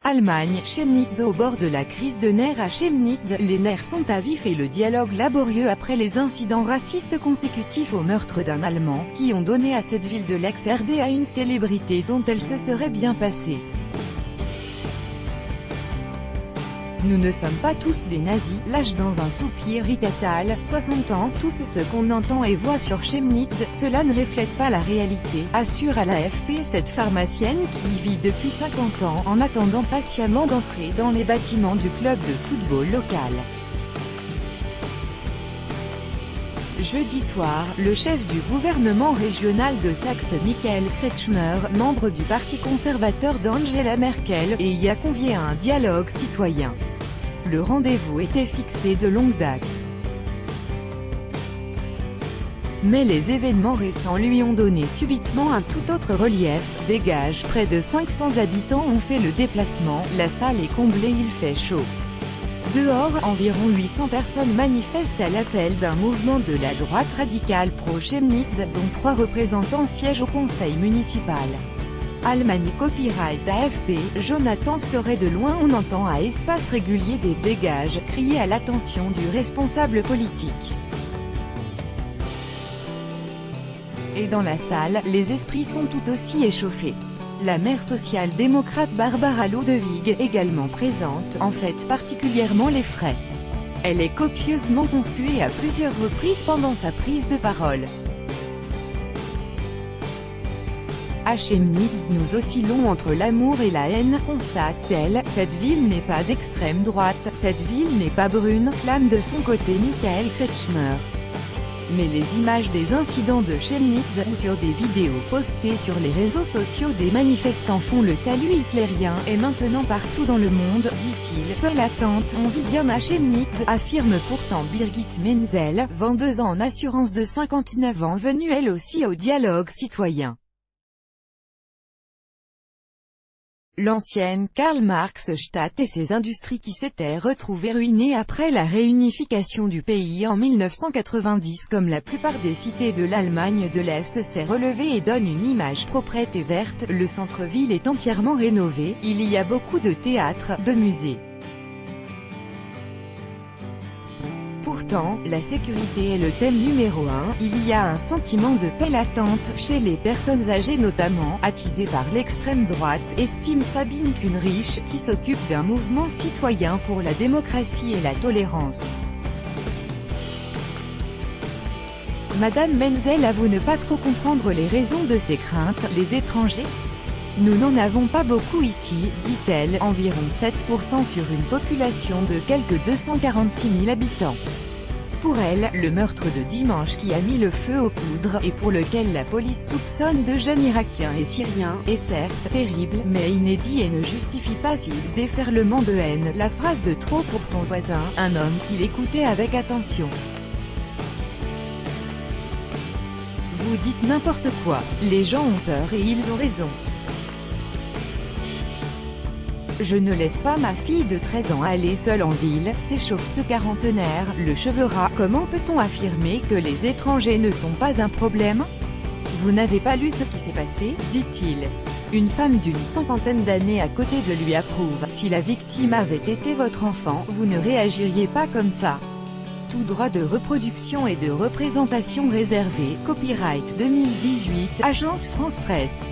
Allemagne, Chemnitz. Au bord de la crise de nerfs à Chemnitz, les nerfs sont à vif et le dialogue laborieux après les incidents racistes consécutifs au meurtre d'un Allemand, qui ont donné à cette ville de l'ex-RDA une célébrité dont elle se serait bien passée. Nous ne sommes pas tous des nazis, lâche dans un soupir Rittal, 60 ans, tout ce qu'on entend et voit sur Chemnitz, cela ne reflète pas la réalité, assure à l'AFP cette pharmacienne qui vit depuis 50 ans en attendant patiemment d'entrer dans les bâtiments du club de football local. Jeudi soir, le chef du gouvernement régional de Saxe Michael Kretschmer, membre du parti conservateur d'Angela Merkel, y a convié à un dialogue citoyen. Le rendez-vous était fixé de longue date. Mais les événements récents lui ont donné subitement un tout autre relief. Dégage, près de 500 habitants ont fait le déplacement, la salle est comblée, il fait chaud. Dehors, environ 800 personnes manifestent à l'appel d'un mouvement de la droite radicale pro-Chemnitz, dont 3 représentants siègent au conseil municipal. Allemagne. Copyright AFP, Jonathan Storey. De loin on entend à espace régulier des dégages, crier à l'attention du responsable politique. Et dans la salle, les esprits sont tout aussi échauffés. La maire social-démocrate Barbara Lodewig, également présente, en fait particulièrement les frais. Elle est copieusement conspuée à plusieurs reprises pendant sa prise de parole. À Chemnitz, nous oscillons entre l'amour et la haine, constate-t-elle. Cette ville n'est pas d'extrême droite, cette ville n'est pas brune, clame de son côté Michael Kretschmer. Mais les images des incidents de Chemnitz, ou sur des vidéos postées sur les réseaux sociaux des manifestants font le salut hitlérien, et maintenant partout dans le monde, dit-il. Peu latente, on vit bien à Chemnitz, affirme pourtant Birgit Menzel, 22 ans en assurance de 59 ans venue elle aussi au dialogue citoyen. L'ancienne Karl Marx Stadt et ses industries qui s'étaient retrouvées ruinées après la réunification du pays en 1990 comme la plupart des cités de l'Allemagne de l'Est s'est relevée et donne une image proprette et verte. Le centre-ville est entièrement rénové, il y a beaucoup de théâtres, de musées. Pourtant, la sécurité est le thème numéro 1, il y a un sentiment de paix latente chez les personnes âgées notamment, attisées par l'extrême droite, estime Sabine Kuhnrich, qui s'occupe d'un mouvement citoyen pour la démocratie et la tolérance. Madame Menzel avoue ne pas trop comprendre les raisons de ces craintes. Les étrangers ? Nous n'en avons pas beaucoup ici, dit-elle, environ 7% sur une population de quelques 246 000 habitants. Pour elle, le meurtre de dimanche qui a mis le feu aux poudres, et pour lequel la police soupçonne de jeunes Irakiens et Syriens, est certes terrible, mais inédit et ne justifie pas ce déferlement de haine. La phrase de trop pour son voisin, un homme qui l'écoutait avec attention. Vous dites n'importe quoi, les gens ont peur et ils ont raison. Je ne laisse pas ma fille de 13 ans aller seule en ville, s'échauffe ce quarantenaire, le cheveu ras. Comment peut-on affirmer que les étrangers ne sont pas un problème? Vous n'avez pas lu ce qui s'est passé, dit-il. Une femme d'une cinquantaine d'années à côté de lui approuve. Si la victime avait été votre enfant, vous ne réagiriez pas comme ça. Tout droit de reproduction et de représentation réservé. Copyright 2018, Agence France Presse.